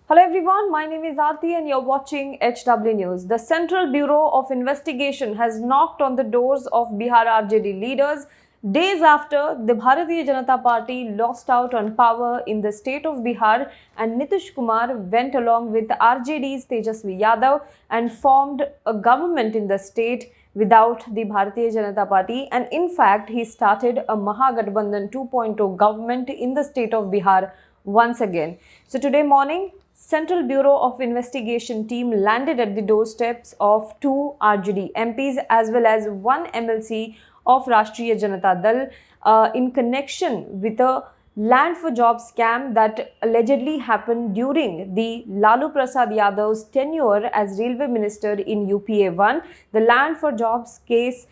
Hello everyone, my name is Aarti and you're watching HW News. The Central Bureau of Investigation has knocked on the doors of Bihar RJD leaders days after the Bharatiya Janata Party lost out on power in the state of Bihar and Nitish Kumar went along with RJD's Tejasvi Yadav and formed a government in the state without the Bharatiya Janata Party, and in fact he started a Mahagathbandhan 2.0 government in the state of Bihar once again. So today morning, Central Bureau of Investigation team landed at the doorsteps of two RJD MPs as well as one MLC of Rashtriya Janata Dal in connection with a land for job scam that allegedly happened during the Lalu Prasad Yadav's tenure as railway minister in UPA 1. The land for jobs scam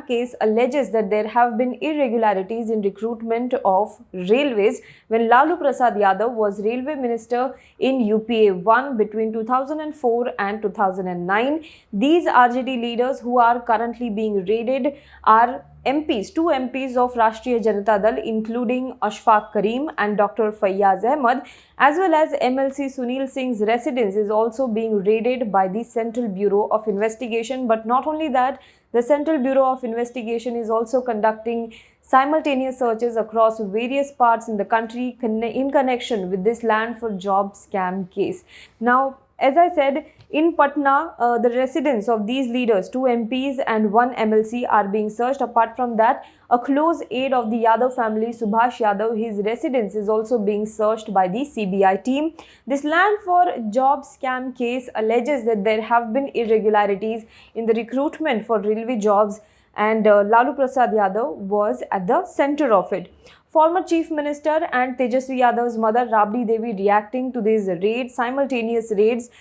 case alleges that there have been irregularities in recruitment of railways when Lalu Prasad Yadav was railway minister in UPA 1 between 2004 and 2009. These RJD leaders who are currently being raided are two MPs of Rashtriya Janata Dal, including Ashfaq Karim and Dr. Fayyaz Ahmed, as well as MLC Sunil Singh's residence is also being raided by the Central Bureau of Investigation. But not only that, the Central Bureau of Investigation is also conducting simultaneous searches across various parts in the country in connection with this land for job scam case. Now, as I said, in Patna, the residence of these leaders, two MPs and one MLC, are being searched. Apart from that, a close aide of the Yadav family, Subhash Yadav, his residence is also being searched by the CBI team. This land for job scam case alleges that there have been irregularities in the recruitment for railway jobs, and Lalu Prasad Yadav was at the center of it. Former Chief Minister and Tejasvi Yadav's mother, Rabdi Devi, reacting to these simultaneous raids,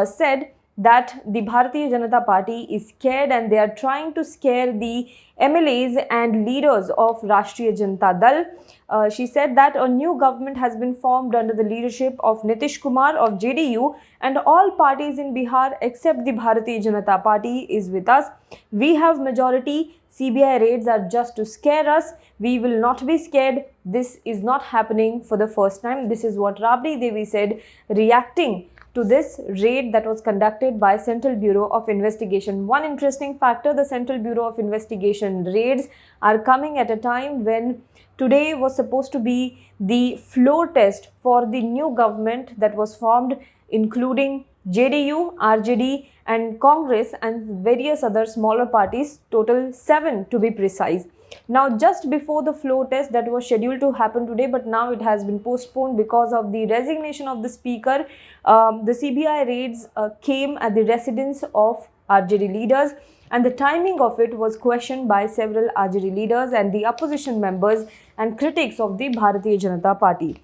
said that the Bharatiya Janata Party is scared and they are trying to scare the MLAs and leaders of Rashtriya Janata Dal. She said that a new government has been formed under the leadership of Nitish Kumar of JDU, and all parties in Bihar except the Bharatiya Janata Party is with us. We have majority. CBI raids are just to scare us. We will not be scared. This is not happening for the first time. This is what Rabdi Devi said, reacting to this raid that was conducted by Central Bureau of Investigation. One interesting factor, the Central Bureau of Investigation raids are coming at a time when today was supposed to be the floor test for the new government that was formed, including JDU, RJD and Congress and various other smaller parties, total 7 to be precise. Now, just before the floor test that was scheduled to happen today, but now it has been postponed because of the resignation of the speaker, the CBI raids came at the residence of RJD leaders, and the timing of it was questioned by several RJD leaders and the opposition members and critics of the Bharatiya Janata Party.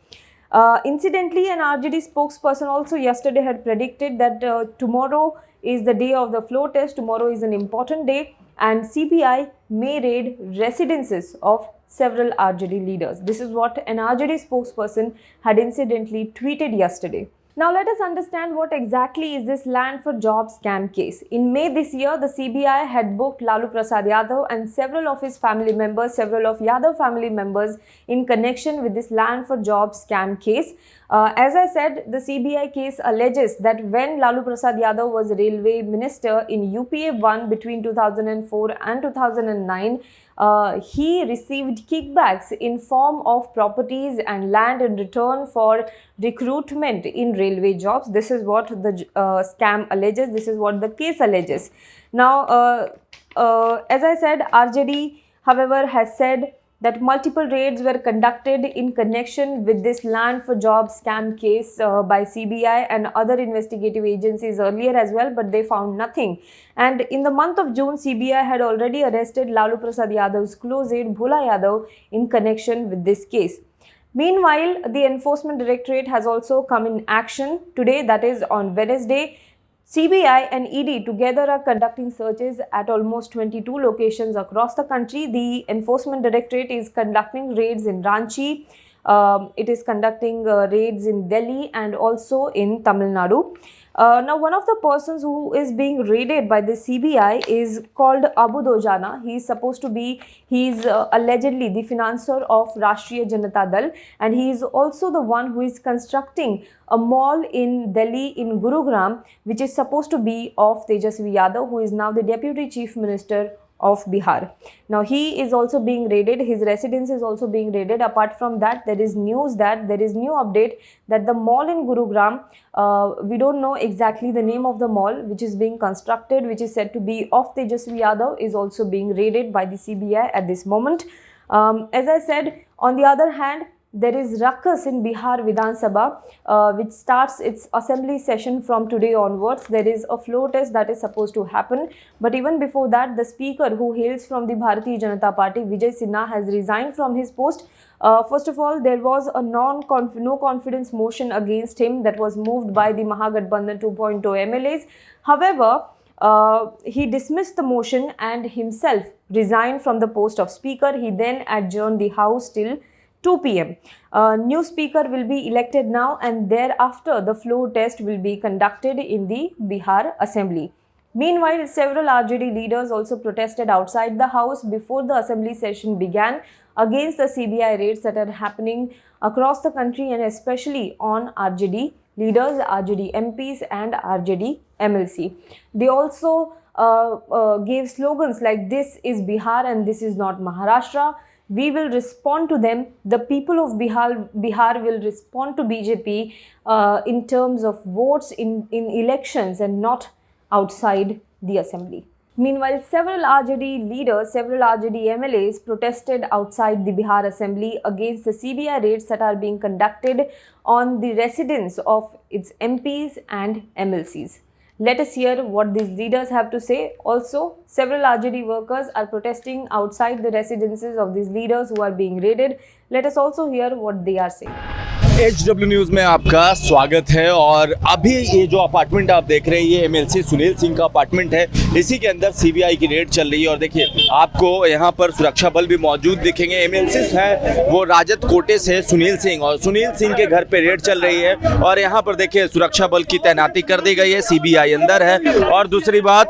Incidentally, an RJD spokesperson also yesterday had predicted that tomorrow is the day of the floor test. Tomorrow is an important day and CBI may raid residences of several RJD leaders. This is what an RJD spokesperson had incidentally tweeted yesterday. Now let us understand what exactly is this land for job scam case. In May this year, the CBI had booked Lalu Prasad Yadav and several of his family members, several of Yadav family members in connection with this land for job scam case. As I said, the CBI case alleges that when Lalu Prasad Yadav was railway minister in UPA 1 between 2004 and 2009, he received kickbacks in form of properties and land in return for recruitment in railway jobs. This is what the scam alleges. This is what the case alleges. Now, as I said, RJD, however, has said that multiple raids were conducted in connection with this land for job scam case by CBI and other investigative agencies earlier as well, but they found nothing. And in the month of June, CBI had already arrested Lalu Prasad Yadav's close aide Bhula Yadav in connection with this case. Meanwhile, the Enforcement Directorate has also come in action today, that is on Wednesday. CBI and ED together are conducting searches at almost 22 locations across the country. The Enforcement Directorate is conducting raids in Ranchi, It is conducting raids in Delhi and also in Tamil Nadu. Now, one of the persons who is being raided by the CBI is called Abu Dojana. He is supposed to be, he is allegedly the financier of Rashtriya Janata Dal, and he is also the one who is constructing a mall in Delhi in Gurugram, which is supposed to be of Tejasvi Yadav, who is now the Deputy Chief Minister of Bihar. Now he is also being raided, his residence is also being raided. Apart from that, there is news that there is new update that the mall in Gurugram, we don't know exactly the name of the mall which is being constructed, which is said to be of Tejasvi Yadav, is also being raided by the CBI at this moment. As I said, on the other hand, there is ruckus in Bihar Vidhan Sabha, which starts its assembly session from today onwards. There is a floor test that is supposed to happen. But even before that, the speaker, who hails from the Bharatiya Janata Party, Vijay Sinha, has resigned from his post. First of all, there was a no confidence motion against him that was moved by the Mahagathbandhan 2.0 MLAs. However, he dismissed the motion and himself resigned from the post of speaker. He then adjourned the house till 2 p.m. New speaker will be elected now, and thereafter the floor test will be conducted in the Bihar Assembly. Meanwhile, several RJD leaders also protested outside the house before the assembly session began against the CBI raids that are happening across the country, and especially on RJD leaders, RJD MPs and RJD MLC. They also gave slogans like "This is Bihar and this is not Maharashtra." We will respond to them. The people of Bihar will respond to BJP in terms of votes in elections and not outside the assembly. Meanwhile, several RJD leaders, several RJD MLAs protested outside the Bihar assembly against the CBI raids that are being conducted on the residence of its MPs and MLCs. Let us hear what these leaders have to say. Also, several RJD workers are protesting outside the residences of these leaders who are being raided. Let us also hear what they are saying. HW news में आपका स्वागत है। और अभी ये जो apartment आप देख रहे हैं, ये MLC सुनील सिंह का अपार्टमेंट है। इसी के अंदर CBI की रेड चल रही है और देखिए आपको यहाँ पर सुरक्षा बल भी मौजूद दिखेंगे। MLC है वो राजद कोटे से सुनील सिंह, और सुनील सिंह के घर पे रेड चल रही है और यहाँ पर देखिए सुरक्षा बल की तैनाती कर दी गई है। CBI अंदर है। और दूसरी बात,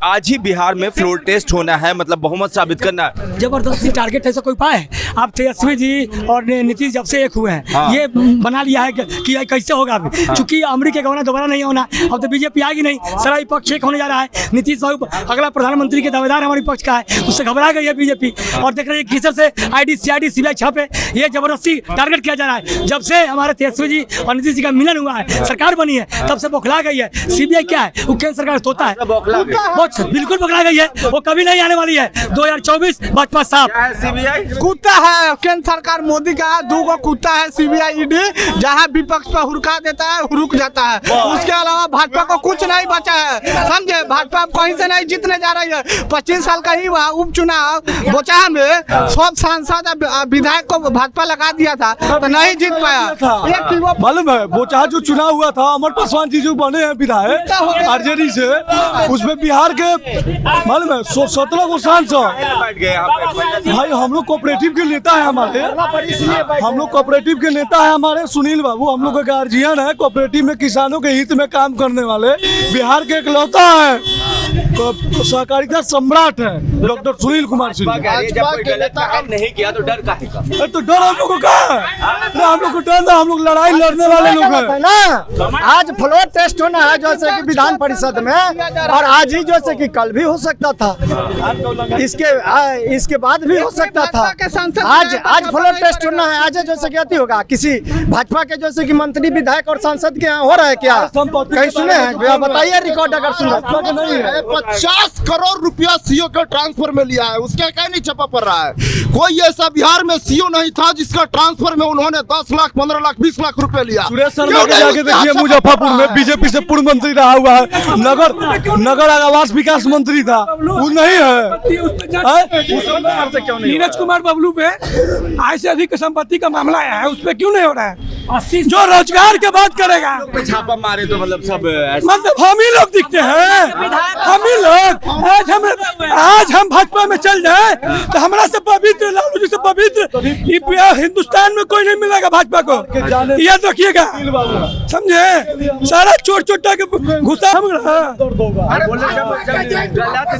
आज ही बिहार में फ्लोर टेस्ट होना है, मतलब बहुमत साबित करना है। जबरदस्ती टारगेट ऐसा कोई पाए? आप तेजस्वी जी और नीतीश जब से एक हुए हैं, हाँ। ये बना लिया है कि कैसे होगा अभी, चूंकि अमरीका का होना दोबारा नहीं होना। अब तो बीजेपी आएगी नहीं, सारा विपक्ष एक होने जा रहा है। नीतीश बाबू अगला प्रधानमंत्री के दावेदार हमारे विपक्ष का है, उससे घबरा गई है बीजेपी। और देख रहे हैं किस से ID CID CBI छापे, ये जबरदस्ती टारगेट किया जा रहा है। जब से हमारे तेजस्वी जी और नीतीश जी का मिलन हुआ है, सरकार बनी है, तब से बौखला गई है। CBI क्या है? वो केंद्र सरकार तोता है, बिल्कुल बौखला गई है। वो कभी नहीं आने वाली है। 2024 भाजपा साहब CBI कुत्ता है। केंद्र सरकार मोदी का 2 कुत्ता है CBI ED, जहाँ विपक्ष पर हुरका देता है, हुरुक जाता है। उसके अलावा भाजपा को कुछ नहीं बचा है, समझे। भाजपा कहीं से नहीं जीतने जा रही है। 25 साल का ही हुआ उपचुनाव बोचाहा में, सब सांसद विधायक को भाजपा लगा दिया था तो नहीं जीत पाया। मालूम है बोचाहा जो चुनाव हुआ था, अमर पासवान जी जो बने हैं विधायक RJD से, उसमें बिहार के मालूम है 17 को सांसद। भाई हम लोग कोऑपरेटिव के नेता है हमारे, हम लोग कोऑपरेटिव के नेता है हमारे सुनील बाबू, हम लोग का गार्जियन है। कोऑपरेटिव में किसानों के हित में काम करने वाले बिहार के इकलौता है, सहकारिता सम्राट है डॉक्टर सुनील कुमार सिंह। नहीं किया तो डर काहे का? तो डर हम लोग को कहाँ है? हम लोग को डर ना, हम लोग लड़ाई लड़ने वाले लोग हैं ना। आज फ्लोर टेस्ट होना है जैसे कि विधान परिषद में, और आज ही जैसे कि कल भी हो सकता था, इसके बाद भी हो सकता था। आज फ्लोर टेस्ट होना है। आज जैसे कि अति होगा किसी भाजपा के जैसे कि मंत्री विधायक और सांसद के यहाँ हो रहा है क्या? कहीं सुने हैं? बताइए रिकॉर्ड अगर सुने। 50 करोड़ रुपया सीओ के ट्रांसफर में लिया है, उसका क्या नहीं छपा पड़ रहा है। कोई ऐसा बिहार में सीओ नहीं था जिसका ट्रांसफर में उन्होंने 10 लाख 15 लाख 20 लाख रुपए लिया। सुरेश शर्मा के जाके देखिए, मुजफ्फरपुर में बीजेपी से पूर्व मंत्री रहा हुआ है, नगर आवास विकास मंत्री था, वो नहीं है। नीरज कुमार बबलू पे आय से अधिक संपत्ति का मामला आया है, उस पर क्यों नहीं हो रहा है? जो रोजगार की बात करेगा। पे छापा मारे तो मतलब सब मतलब हम ही लोग दिखते हैं, हम ही लोग। आज हम भाजपा में चल जाए तो हमारा से पवित्र, लालू जी से पवित्र हिंदुस्तान में कोई नहीं मिलेगा भाजपा को, ये देखिएगा, समझे। सारा चोट चोटा के घुसा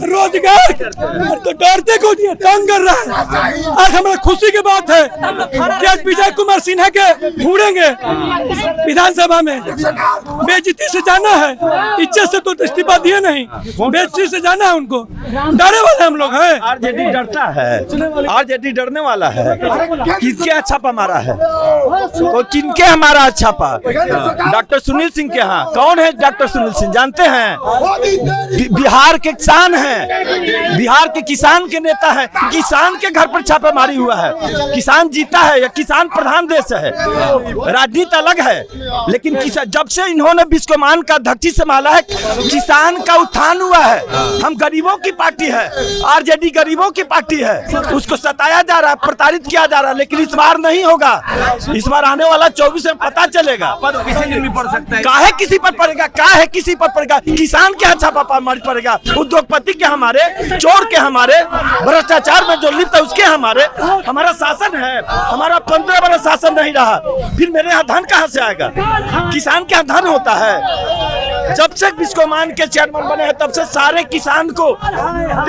रोजगार तो डरते को दिए, तंग कर रहा है। आज हमारा खुशी की बात है कि आज विजय कुमार सिन्हा के ढूंढेंगे विधानसभा में। बेइज्जती से जाना है, इज्जत से तो इस्तीफा दिए नहीं, बेइज्जती से जाना है उनको। डरे वाले हम लोग हैं। आरजेडी डरता है, आरजेडी डरने वाला है। किसके छापा मारा है तो किनके हमारा छापा? डॉक्टर सुनील सिंह के यहाँ। कौन है डॉक्टर सुनील सिंह? जानते हैं, बिहार के किसान हैं, बिहार के किसान के नेता है। किसान के घर पर छापेमारी हुआ है। किसान जीता है, या किसान प्रधान देश है, राजनीति अलग है। लेकिन जब से इन्होंने विश्वमान का धरती संभाला है, किसान का उत्थान हुआ है। हम गरीबों की पार्टी है, आरजेडी गरीबों की पार्टी है। उसको सताया जा रहा है, प्रताड़ित किया जा रहा है, लेकिन इस बार नहीं होगा। इस बार आने वाला 24 में पता चलेगा। किसी दिन भी पड़ सकता है। काहे किसी पर पड़ेगा, काहे किसी पर पड़ेगा? किसान के छापा मार पड़ेगा, उद्योगपति के हमारे, चोर के हमारे, भ्रष्टाचार में जो लिप्त है उसके हमारे। हमारा शासन है, हमारा 15 बरस शासन नहीं रहा, फिर मेरे यहाँ धन कहाँ से आएगा? किसान के यहाँ धन होता है। जब से विश्वमान के चेयरमैन बने हैं तब से सारे किसान को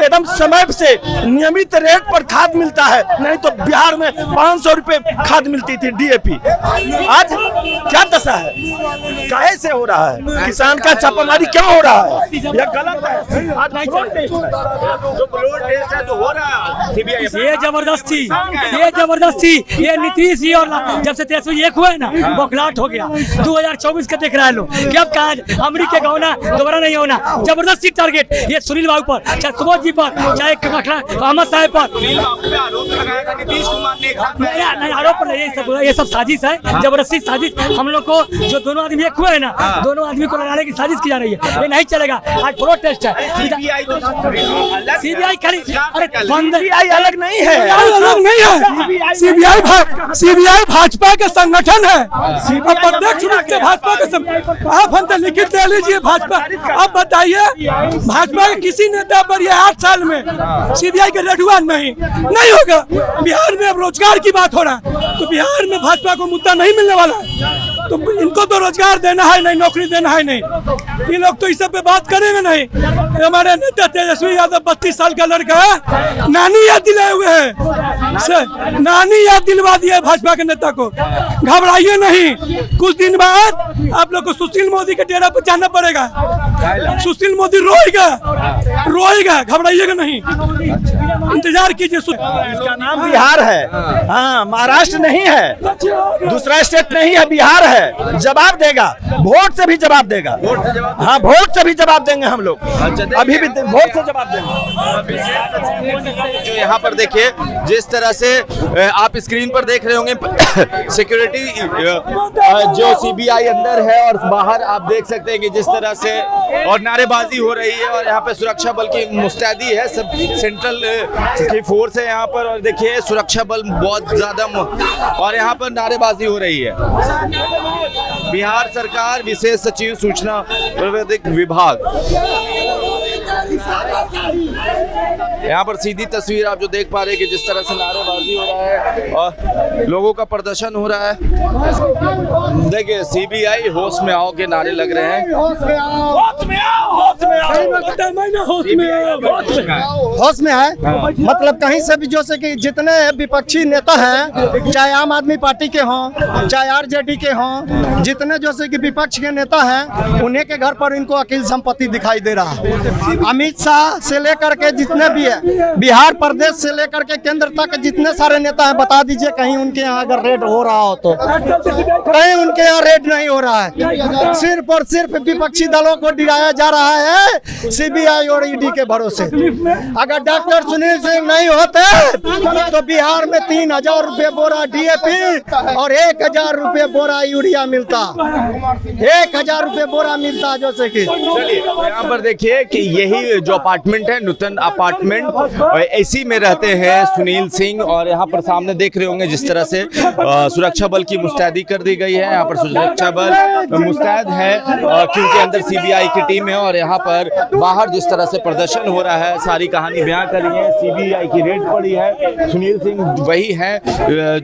एकदम समय से नियमित रेट पर खाद मिलता है। नहीं तो बिहार में 500 रुपए खाद मिलती थी, डीएपी। आज क्या दशा है? काहे से हो रहा है? किसान का छापामारी क्यों हो रहा है? यह गलत है। आज फ्लोर टेस्ट है जो हो रहा है, ये जबरदस्ती, ये नीतीश जी और जब से तेजस्वी एक हुए ना, बौखलाहट हो गया। 2024 का देख रहा है लोग कि अब कहा अमरीका का होना दोबारा नहीं होना। जबरदस्ती टारगेट ये सुनील बाबू पर, चाहे सुबोध जी पर, चाहे अहमद साहब पर। नहीं, आरोप नहीं, ये सब साजिश है, जबरदस्ती साजिश। हम लोग को जो दोनों आदमी एक हुए है ना, दोनों आदमी को लड़ाने की साजिश की जा रही है। ये नहीं चलेगा। आज प्रोटेस्ट है। सीबीआई खाली, अरे सीबीआई अलग नहीं है, अलग नहीं है। सीबीआई भाजपा के संगठन है। अध्यक्ष रूप से भाजपा के आप हमसे लिखित दे लीजिए भाजपा। अब बताइए, भाजपा के किसी नेता पर ये 8 साल में सीबीआई का रेड हुआ? नहीं होगा। बिहार में अब रोजगार की बात हो रहा है, तो बिहार में भाजपा को मुद्दा नहीं मिलने वाला है। तो इनको तो रोजगार देना है नहीं, नौकरी देना है नहीं। ये लोग तो इस सब पे बात करेंगे नहीं। हमारे नेता तेजस्वी यादव 32 साल का लड़का है, नानी याद दिलाए हुए हैं, नानी याद दिलवा दिया भाजपा के नेता को। घबराइए नहीं, कुछ दिन बाद आप लोग को सुशील मोदी के डेरा पर जाना पड़ेगा। सुशील मोदी रोएगा, घबराइएगा नहीं, इंतजार कीजिए। इसका नाम बिहार है, हाँ, महाराष्ट्र नहीं है, दूसरा स्टेट नहीं है, बिहार है। जवाब देगा, वोट से भी जवाब देगा। हाँ, वोट से भी जवाब देंगे हम लोग, अभी भी वोट से जवाब देंगे। जो यहाँ पर देखिए, जिस तरह से आप स्क्रीन पर देख रहे होंगे, सिक्योरिटी जो सीबीआई अंदर है और बाहर आप देख सकते हैं कि जिस तरह से और नारेबाजी हो रही है, और यहाँ पे सुरक्षा बल की मुस्तैदी है। सब सेंट्रल की फोर्स है यहाँ पर, और देखिए सुरक्षा बल बहुत ज्यादा, और यहाँ पर नारेबाजी हो रही है। बिहार सरकार विशेष सचिव सूचना प्रविधिक विभाग, यहाँ पर सीधी तस्वीर आप जो देख पा रहे हैं कि जिस तरह से नारेबाजी हो रहा है और लोगों का प्रदर्शन हो रहा है। देखिए, सीबीआई होश में आओ के नारे लग रहे हैं। होश में है, मतलब कहीं से भी, जैसे कि जितने विपक्षी नेता हैं, चाहे आम आदमी पार्टी के हों, चाहे आरजेडी के हों, जितने जैसे कि विपक्ष के नेता हैं, उन्हीं के घर पर इनको अकील संपत्ति दिखाई दे रहा है। अमित शाह से लेकर के जितने भी है, बिहार प्रदेश से लेकर के केंद्र तक जितने सारे नेता हैं, बता दीजिए कहीं उनके यहाँ अगर रेड हो रहा हो तो। कहीं उनके यहाँ रेड नहीं हो रहा है। सिर्फ और सिर्फ विपक्षी दलों को डराया जा रहा है सीबीआई और ईडी के भरोसे। अगर डॉक्टर सुनील सिंह नहीं होते तो बिहार में 3000 रुपये बोरा डीएपी और 1000 रुपये बोरा यूरिया मिलता, 1000 रुपये बोरा मिलता। जैसे कि यहाँ पर देखिए कि यही जो अपार्टमेंट है नूतन अपार्टमेंट, इसी में रहते हैं सुनील सिंह। और यहाँ पर सामने देख रहे होंगे जिस तरह से सुरक्षा बल की मुस्तैदी कर दी गई है। यहाँ पर सुरक्षा बल मुस्तैद है क्योंकि अंदर सीबीआई की टीम है। और यहाँ पर बाहर जिस तरह से प्रदर्शन हो रहा है, सारी कहानी बयां करी है, सीबीआई की रेड पड़ी है। सुनील सिंह वही है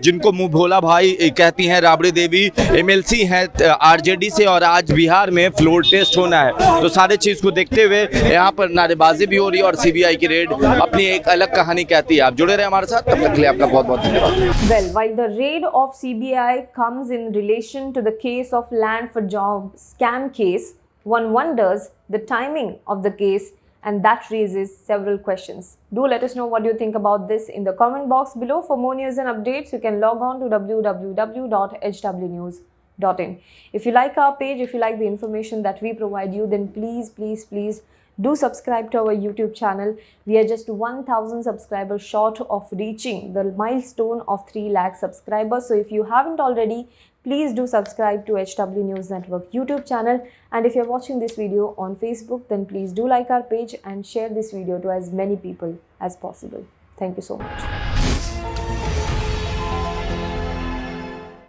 जिनको मुंह भोला भाई कहती हैं राबड़ी देवी, एमएलसी हैं आरजेडी से, और आज बिहार में फ्लोर टेस्ट होना है। तो सारे चीज को देखते हुए यहाँ पर नारेबाजी भी हो रही है और सीबीआई की रेड अपनी एक अलग कहानी कहती है। आप जुड़े रहे हमारे साथ, तब तक के लिए आपका बहुत बहुत धन्यवाद। Well, while the raid of CBI comes in relation to the case of land for job scam case, one wonders the timing of the case, and that raises several questions. Do let us know what you think about this in the comment box below. For more news and updates, you can log on to www.hwnews.in. If you like our page, if you like the information that we provide you, then please do subscribe to our YouTube channel. We are just 1,000 subscribers short of reaching the milestone of 3 lakh subscribers. So if you haven't already, please do subscribe to HW News Network YouTube channel. And if you're watching this video on Facebook, then please do like our page and share this video to as many people as possible. Thank you so much.